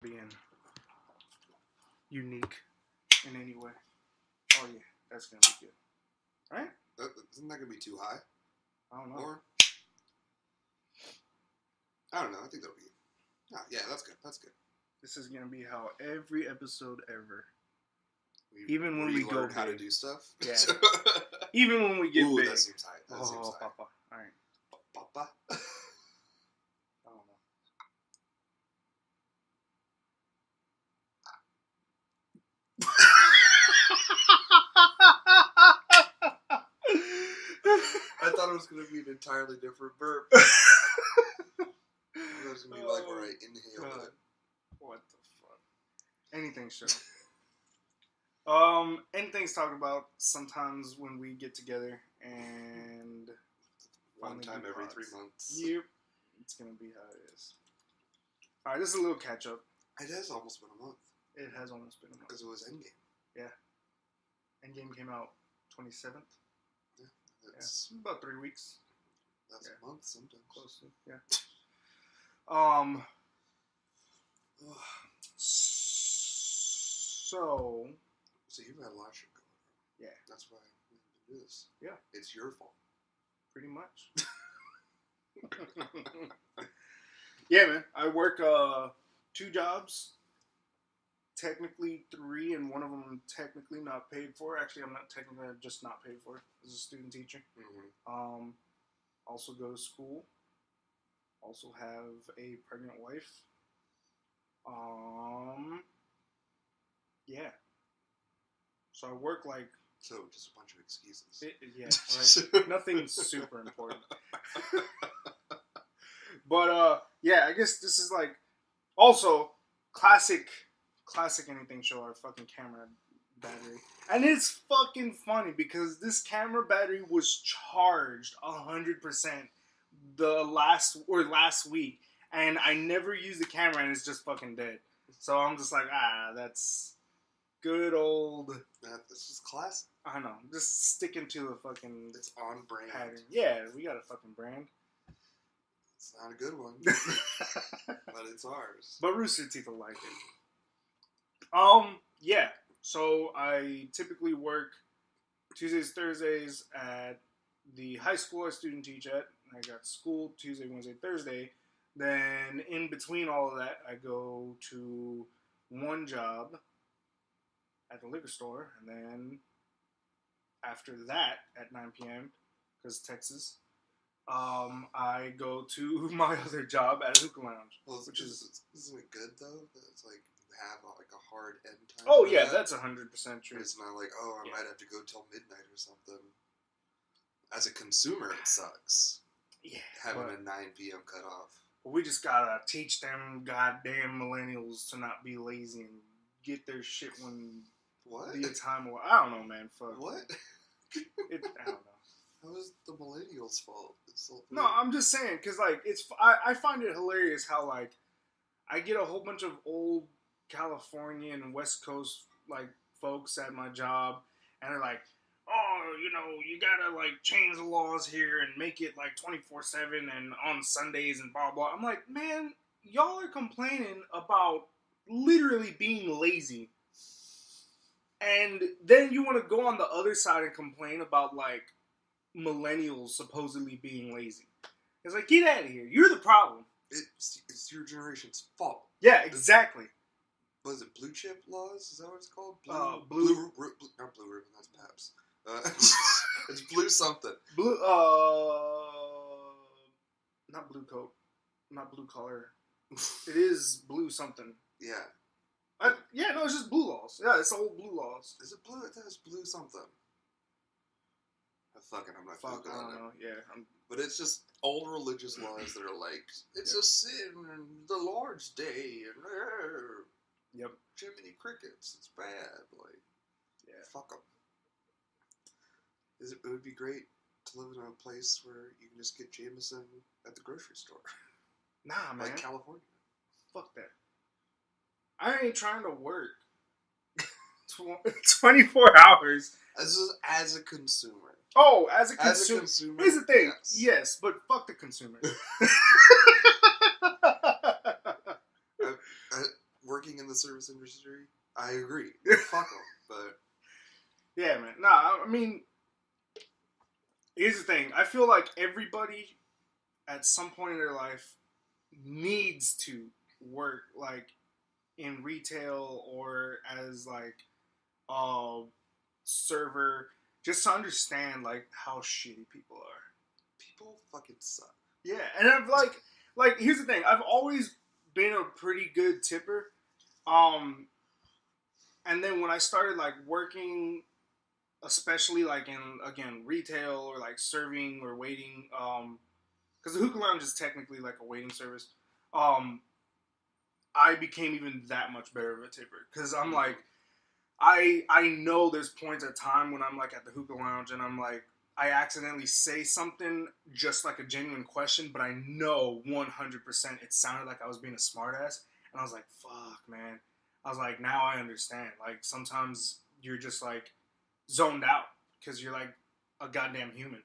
being unique in any way. Oh yeah, that's gonna be good. Right? Isn't that gonna be too high? I don't know. Or I don't know. I think that'll be good. Oh, yeah, that's good. That's good. This is gonna be how every episode ever. Even when we learn how to do stuff. Yeah. Even when we get big. That seems high. That seems high. Papa. All right. Papa. I don't know. I thought it was going to be an entirely different burp. It was going to be like where I inhaled it. What the fuck? Anything show. Anything's talked about sometimes when we get together and one time every 3 months. Yep. It's going to be how it is. Alright, this is a little catch up. It has almost been a month. It has almost been a month. Because it was Endgame. Yeah. Endgame came out 27th. Yeah. It's about 3 weeks. That's a month sometimes. Close to, yeah. So you've had a lot of shit going on. Yeah. That's why we have to do this. Yeah. It's your fault. Pretty much. Yeah, man. I work 2 jobs. Technically 3, and one of them I'm technically not paid for. Actually, I'm just not paid for as a student teacher. Mm-hmm. Also go to school. Also have a pregnant wife. Yeah. So I work like... So, just a bunch of excuses. Yeah, right. Nothing super important. But, yeah, I guess this is like... Also, classic anything show, our fucking camera battery. And it's fucking funny because this camera battery was charged 100% last week. And I never used the camera and it's just fucking dead. So I'm just like, that's good old... This is classic. I know. Just sticking to the fucking... It's on brand. Pattern. Yeah, we got a fucking brand. It's not a good one. But it's ours. But Rooster Teeth will like it. Yeah. So I typically work Tuesdays, Thursdays at the high school I student teach at. I got school Tuesday, Wednesday, Thursday. Then in between all of that, I go to one job at the liquor store. And then after that, at 9 p.m., because Texas, I go to my other job at a hookah lounge. Well, isn't it good, though? That it's like have like a hard end time. Oh yeah, that's 100% true. It's not like I might have to go till midnight or something. As a consumer, it sucks. Yeah, having a 9 p.m. cutoff. We just gotta teach them goddamn millennials to not be lazy and get their shit when the time. I don't know, man. Fuck. What? I don't know. How is the millennials' fault? No, I'm just saying because like I find it hilarious how like I get a whole bunch of old California and West Coast like folks at my job, and they're like, "Oh, you gotta like change the laws here and make it like 24/7 and on Sundays and blah blah." I'm like, man, y'all are complaining about literally being lazy, and then you want to go on the other side and complain about like millennials supposedly being lazy. It's like, get out of here. You're the problem. It's your generation's fault. Yeah, exactly. Was it blue chip laws? Is that what it's called? Not blue ribbon. That's Paps. It's blue something. Blue. Not blue coat. Not blue collar. It is blue something. Yeah. No, it's just blue laws. Yeah, it's old blue laws. Is it blue? I thought it's blue something. I'm not I don't know. Yeah. But it's just old religious laws that are like, it's a sin, and the Lord's Day, and yep. Jiminy Crickets, it's bad. Like, yeah, fuck them. It would be great to live in a place where you can just get Jameson at the grocery store. Nah, man. Like California. Fuck that. I ain't trying to work 24 hours. As a consumer. Oh, as a consumer. Here's the thing. Yes, but fuck the consumer. working in the service industry, I agree. Fuck them. But yeah, man. Nah, I mean, here's the thing. I feel like everybody at some point in their life needs to work like in retail or as like a server just to understand like how shitty people are. people fucking suck. Yeah, and I've like here's the thing. I've always been a pretty good tipper. And then when I started like working, especially like in again retail or like serving or waiting, because the hookah lounge is technically like a waiting service. Um, I became even that much better of a tipper because I'm like, I know there's points at time when I'm like at the hookah lounge and I'm like I accidentally say something just like a genuine question, but I know 100% it sounded like I was being a smartass, and I was like, fuck, man. I was like, now I understand. Like sometimes you're just like zoned out because you're like a goddamn human.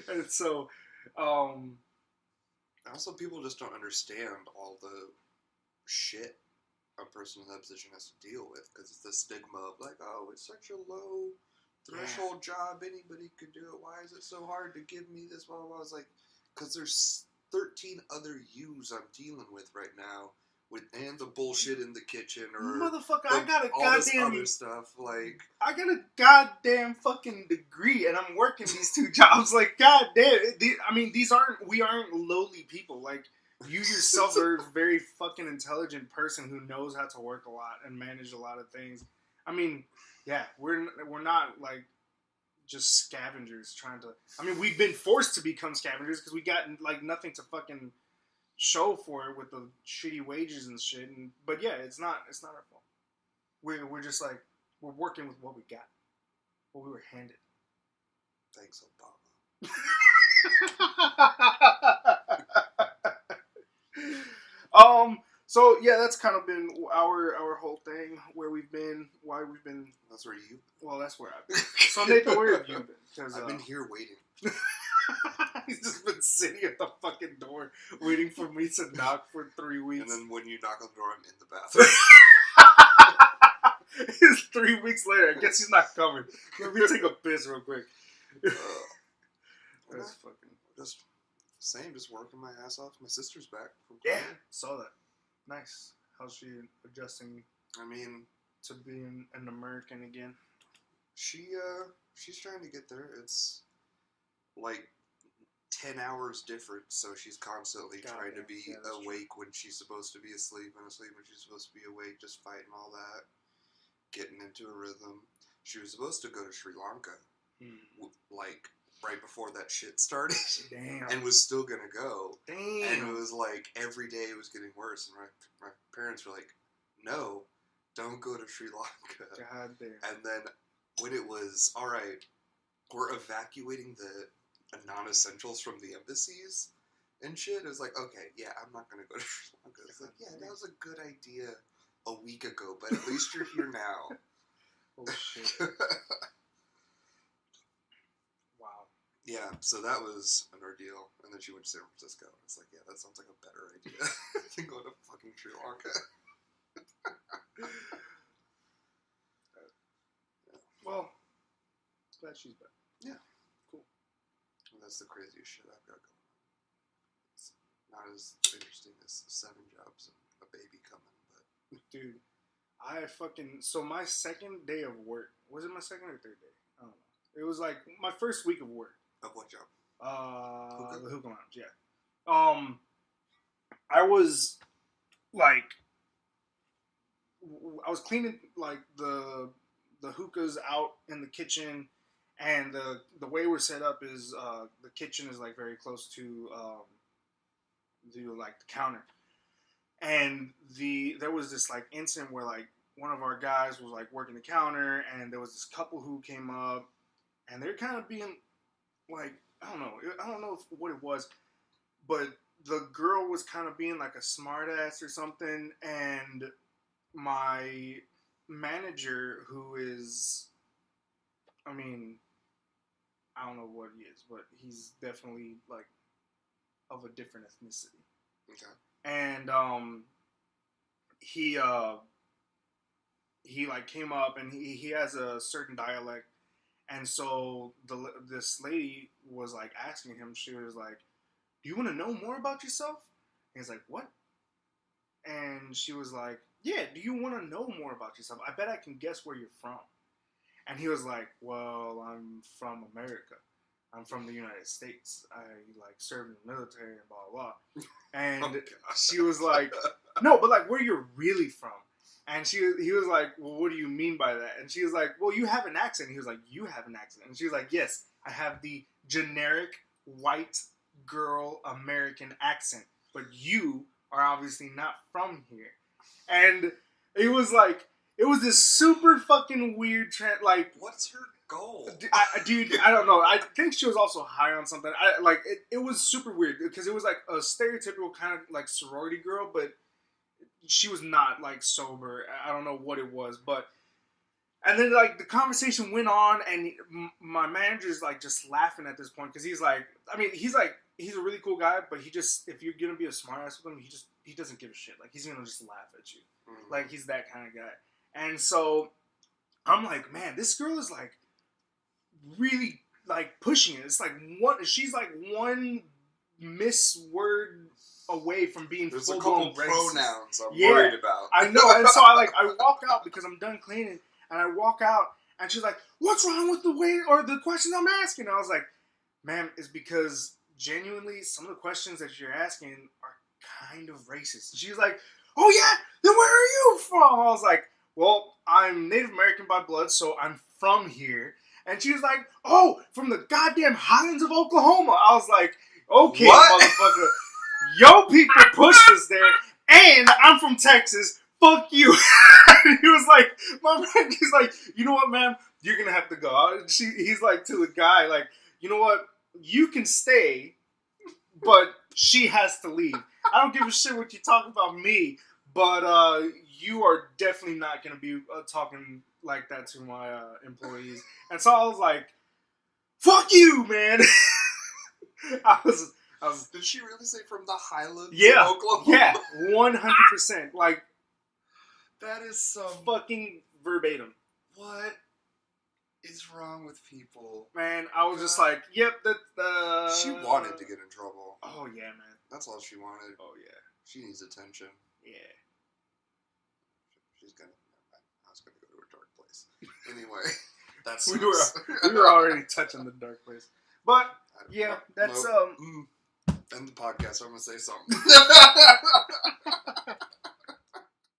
And so, Also, people just don't understand all the shit a person in that position has to deal with because it's the stigma of like, oh, it's such a low threshold job, anybody could do it. Why is it so hard to give me this? Blah, blah, blah. I was like, because there's 13 other yous I'm dealing with right now, and the bullshit in the kitchen or motherfucker, I got a all this goddamn other stuff. Like, I got a goddamn fucking degree, and I'm working these two jobs. Like, goddamn, I mean, we aren't lowly people. Like, you yourself are a very fucking intelligent person who knows how to work a lot and manage a lot of things. I mean, yeah, we're not like just scavengers trying to. I mean, we've been forced to become scavengers because we got like nothing to fucking show for it with the shitty wages and shit. But yeah, it's not our fault. We're just like we're working with what we got, what we were handed. thanks, Obama. So yeah, that's kind of been our whole thing, where we've been, why we've been. That's where you. Well, that's where I've been. So Nathan, where have you been? Because I've been here waiting. he's just been sitting at the fucking door waiting for me to knock for 3 weeks. And then when you knock on the door, I'm in the bathroom. It's 3 weeks later. I guess he's not coming. Let me take a piss real quick. That's fucking. Just same, just working my ass off. My sister's back from Yeah, Korea. saw that. Nice. How's she adjusting I mean, to being an American again? she's trying to get there. It's like 10 hours different, so she's constantly trying to be awake when she's supposed to be asleep and asleep when she's supposed to be awake, just fighting all that, getting into a rhythm. She was supposed to go to Sri Lanka, like right before that shit started. Damn. And was still gonna go. Damn. And it was like every day it was getting worse, and my parents were like, no, don't go to Sri Lanka. God damn. And then when it was, all right, we're evacuating the non-essentials from the embassies and shit, it was like, okay, yeah, I'm not going to go to Sri Lanka. It's like, yeah, that was a good idea a week ago, but at least you're here now. Oh, shit. Wow. Yeah, so that was an ordeal. And then she went to San Francisco. It's like, yeah, that sounds like a better idea than going to fucking Sri Lanka. Well, glad she's back. Yeah. Cool. And that's the craziest shit I've got going on. It's not as interesting as 7 jobs and a baby coming, but... Dude, I fucking... So my second day of work... Was it my second or third day? I don't know. It was like my first week of work. Of what job? The hookah lounge, yeah. I was like... I was cleaning like the hookahs out in the kitchen, and the way we're set up is the kitchen is like very close to like the counter, and there was this like incident where like one of our guys was like working the counter, and there was this couple who came up, and they're kind of being like I don't know what it was, but the girl was kind of being like a smartass or something, and my manager, who is, I mean, I don't know what he is, but he's definitely like of a different ethnicity. Okay. and he like came up, and he has a certain dialect, and so this lady was like asking him. She was like, "Do you want to know more about yourself?" And he's like, "What?" And she was like, "Yeah, do you want to know more about yourself? I bet I can guess where you're from." And he was like, "Well, I'm from America. I'm from the United States. I like served in the military and blah blah blah." And she was like, "No, but like where you're really from?" And he was like, "Well, what do you mean by that?" And she was like, "Well, you have an accent." He was like, "You have an accent." And she was like, "Yes, I have the generic white girl American accent, but you are obviously not from here." And it was like, it was this super fucking weird like, what's her goal? Dude, I don't know. I think she was also high on something. It was super weird because it was like a stereotypical kind of like sorority girl, but she was not like sober. I don't know what it was, but and then like the conversation went on, and my manager's like just laughing at this point because he's like, I mean, he's a really cool guy, but he just, if you're gonna be a smart ass with him, he doesn't give a shit. Like he's gonna just laugh at you. Like he's that kind of guy. And so I'm like, man, this girl is like really like pushing it. It's like she's like one misword away from being There's full a couple blown pronouns I'm worried about. I know, and so I walk out because I'm done cleaning, and I walk out, and she's like, "What's wrong with the way or the questions I'm asking?" And I was like, "Ma'am, it's because genuinely some of the questions that you're asking are kind of racist." And she's like, "Oh yeah, then where are you from?" I was like, "Well, I'm Native American by blood, so I'm from here." And she was like, "Oh, from the goddamn highlands of Oklahoma." I was like, "Okay, what? Motherfucker. Yo, people pushed us there, and I'm from Texas. Fuck you." And he was like, my man, he's like, "You know what, man? You're gonna have to go." He's like to the guy, like, "You know what? You can stay, but she has to leave. I don't give a shit what you talk about me, but you are definitely not gonna be talking like that to my employees." And so I was like, "Fuck you, man." I was. Did she really say from the highlands of Oklahoma? Yeah, 100%. Like, that is some fucking verbatim. What is wrong with people? Man, I was just like, yep, she wanted to get in trouble. Oh, yeah, man. That's all she wanted. Oh, yeah. She needs attention. Yeah. She's gonna... I was gonna go to a dark place. Anyway, that's... we were already touching the dark place. But, yeah, that's... End the podcast. I'm gonna say something.